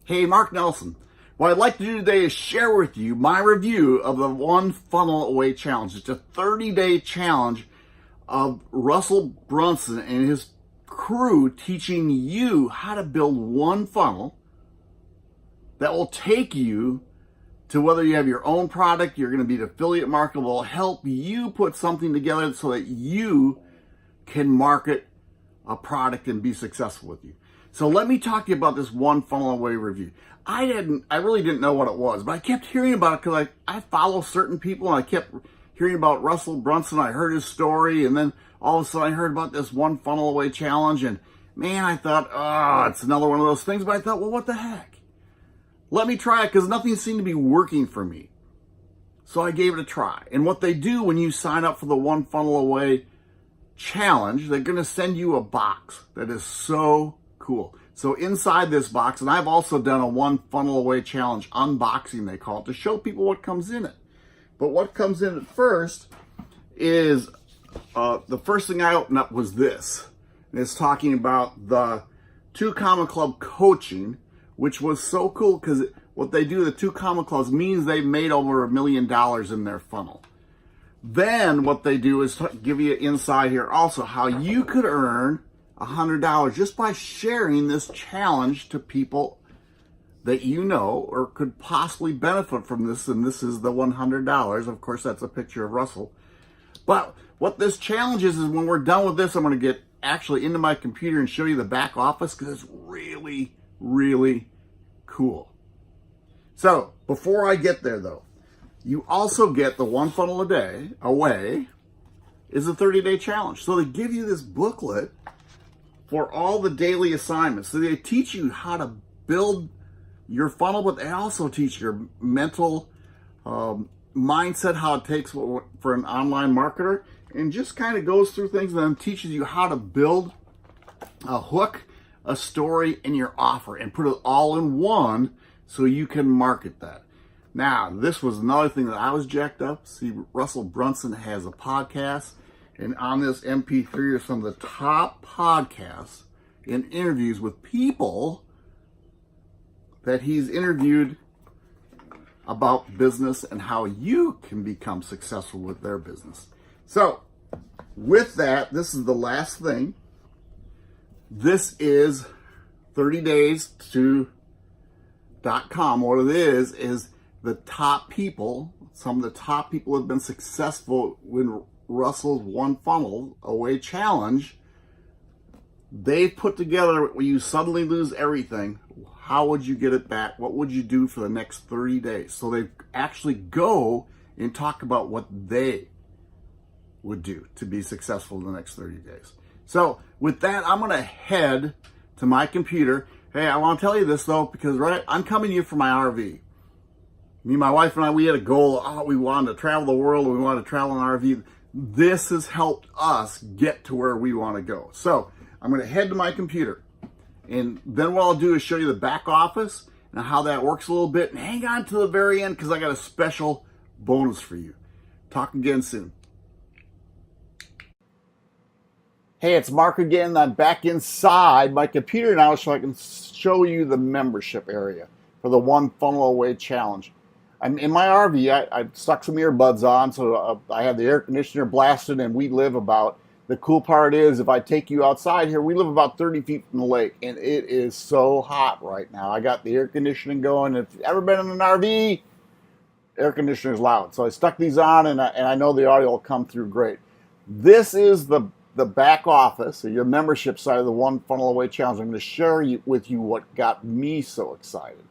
Hey, Mark Nelson. What I'd like to do today is share with you my review of the One Funnel Away Challenge. It's a 30-day challenge of Russell Brunson and his crew teaching you how to build one funnel that will take you to whether you have your own product, you're going to be an affiliate marketer, will help you put something together so that you can market a product and be successful with you. So let me talk to you about this One Funnel Away review. I really didn't know what it was, but I kept hearing about it because I follow certain people and I kept hearing about Russell Brunson. I heard his story, and then all of a sudden I heard about this One Funnel Away Challenge, and man, I thought, oh, it's another one of those things, but I thought, well, what the heck? Let me try it because nothing seemed to be working for me. So I gave it a try. And what they do when you sign up for the One Funnel Away Challenge, they're going to send you a box that is so cool. So inside this box, and I've also done a One Funnel Away Challenge unboxing, they call it, to show people what comes in it. But what comes in at first is, the first thing I opened up was this. And it's talking about the 2 Comma Club coaching, which was so cool because what they do, the 2 Comma Clubs, means they've made over $1 million in their funnel. Then what they do is give you inside here also how you could earn $100 just by sharing this challenge to people that you know or could possibly benefit from this. And this is the $100. Of course, that's a picture of Russell. But what this challenge is when we're done with this, I'm going to get actually into my computer and show you the back office because it's really, really cool. So before I get there though, you also get the One Funnel a Day Away is a 30-day challenge. So they give you this booklet for all the daily assignments. So they teach you how to build your funnel, but they also teach your mental mindset, how it takes for an online marketer, and just kind of goes through things and then teaches you how to build a hook, a story, and your offer and put it all in one so you can market that. Now, this was another thing that I was jacked up. See, Russell Brunson has a podcast, and on this MP3 are some of the top podcasts and interviews with people that he's interviewed about business and how you can become successful with their business. So, with that, this is the last thing. This is 30days2.com. What it is the top people, some of the top people have been successful when Russell's One Funnel Away Challenge. They've put together, when you suddenly lose everything, how would you get it back? What would you do for the next 30 days? So they actually go and talk about what they would do to be successful in the next 30 days. So with that, I'm going to head to my computer. Hey, I want to tell you this though, because I'm coming to you from my RV. Me, my wife, and I, we had a goal. We wanted to travel the world. We wanted to travel in an RV. This has helped us get to where we want to go. So I'm going to head to my computer. And then what I'll do is show you the back office and how that works a little bit. And hang on to the very end because I got a special bonus for you. Talk again soon. Hey, it's Mark again. I'm back inside my computer now so I can show you the membership area for the One Funnel Away Challenge. I'm in my RV. I stuck some earbuds on, so I have the air conditioner blasted, and we live about, the cool part is, if I take you outside here, we live about 30 feet from the lake, and it is so hot right now. I got the air conditioning going. If you've ever been in an RV, air conditioner is loud. So I stuck these on, and I know the audio will come through great. This is the back office, so your membership side of the One Funnel Away Challenge. I'm going to share with you what got me so excited.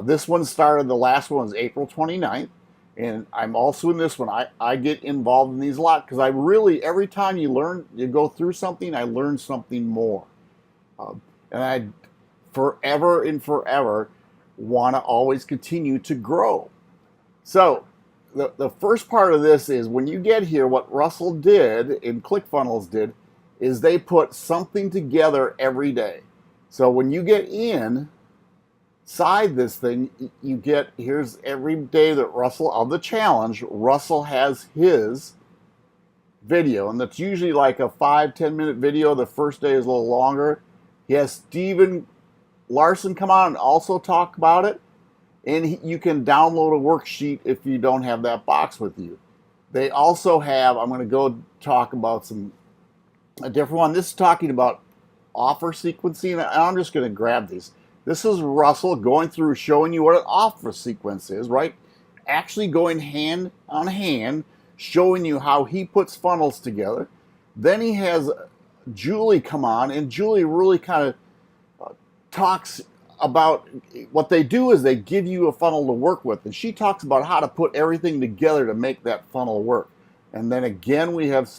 This one started, the last one was April 29th, and I'm also in this one. I get involved in these a lot because I really, every time you go through something, I learn something more. And I forever and forever want to always continue to grow. So the first part of this is when you get here, what Russell did and ClickFunnels did is they put something together every day. So when you get inside this thing, you get, here's every day that Russell, of the challenge, Russell has his video, and that's usually like a 5-10 minute video. The first day is a little longer. He has Stephen Larson come on and also talk about it. And you can download a worksheet if you don't have that box with you. They also have, I'm going to go talk about a different one. This is talking about offer sequencing, and I'm just going to grab these. This is Russell going through showing you what an offer sequence is, right? Actually going hand on hand, showing you how he puts funnels together. Then he has Julie come on, and Julie really kind of talks about what they do is they give you a funnel to work with, and she talks about how to put everything together to make that funnel work. And then again, we have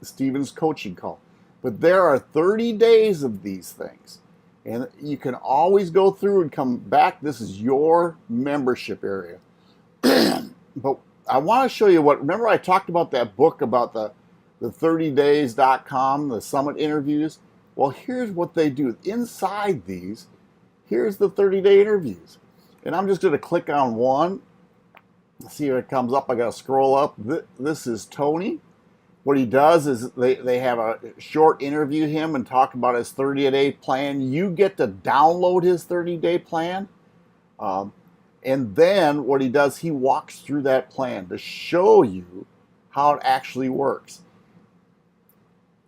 Steven's coaching call. But there are 30 days of these things, and you can always go through and come back. This is your membership area. But I want to show you remember I talked about that book about the 30days.com, the summit interviews? Well, here's what they do. Inside these, here's the 30-day interviews. And I'm just going to click on one. See if it comes up. I got to scroll up. This is Tony. What he does is they have a short interview him and talk about his 30-day plan. You get to download his 30-day plan. And then what he does, he walks through that plan to show you how it actually works.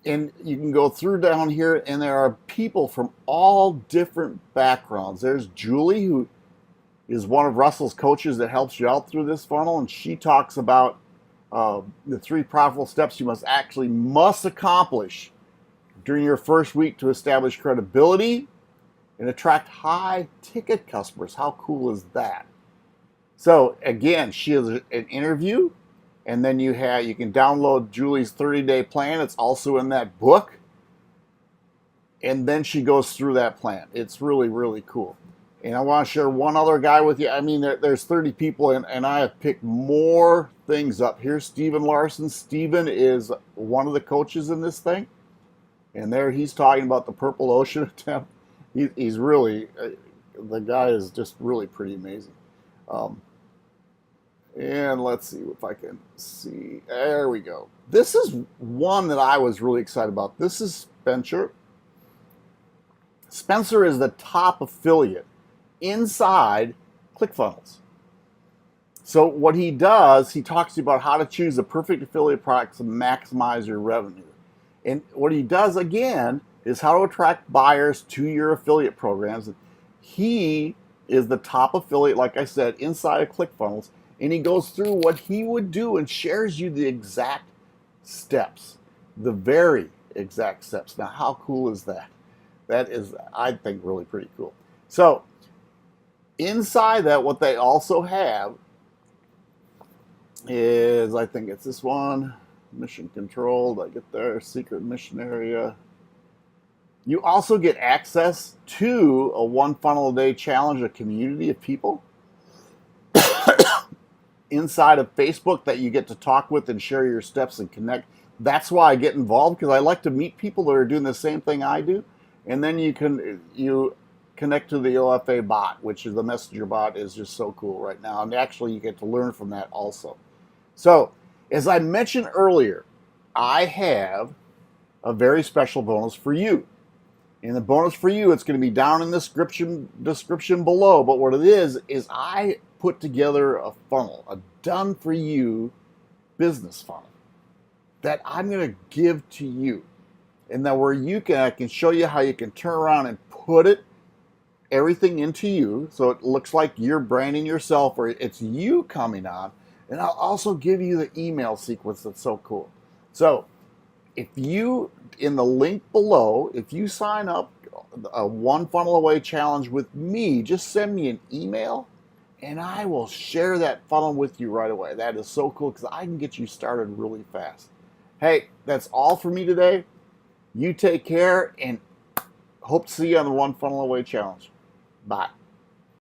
And you can go through down here, and there are people from all different backgrounds. There's Julie, who is one of Russell's coaches that helps you out through this funnel, and she talks about the 3 profitable steps you must accomplish during your first week to establish credibility and attract high ticket customers. How cool is that? So again, she has an interview, and then you can download Julie's 30-day plan. It's also in that book. And then she goes through that plan. It's really, really cool. And I want to share one other guy with you. I mean, there's 30 people, and I have picked more things up. Here's Steven Larson. Steven is one of the coaches in this thing. And there he's talking about the Purple Ocean attempt. He's really, the guy is just really pretty amazing. And let's see if I can see. There we go. This is one that I was really excited about. This is Spencer. Spencer is the top affiliate inside ClickFunnels. So what he does, he talks to you about how to choose the perfect affiliate product to maximize your revenue. And what he does again is how to attract buyers to your affiliate programs. He is the top affiliate, like I said, inside of ClickFunnels, and he goes through what he would do and shares you the exact steps, the very exact steps. Now, how cool is that? That is, I think, really pretty cool. So inside that, what they also have is, I think it's this one, mission control. Did I get there? Secret mission area. You also get access to a 1 funnel a day challenge, a community of people inside of Facebook that you get to talk with and share your steps and connect. That's why I get involved, because I like to meet people that are doing the same thing I do. And then you connect to the OFA bot, which is the messenger bot, is just so cool right now. And actually you get to learn from that also. So as I mentioned earlier, I have a very special bonus for you. And the bonus for you, it's going to be down in the description below. But what it is I put together a funnel, a done-for-you business funnel that I'm going to give to you. And then where I can show you how you can turn around and put everything into you, so it looks like you're branding yourself, or it's you coming on. And I'll also give you the email sequence that's so cool. So if you, in the link below, if you sign up a 1 funnel away challenge with me, just send me an email and I will share that funnel with you right away. That is so cool, because I can get you started really fast. Hey, that's all for me today. You take care, and hope to see you on the 1 funnel away challenge. Bye.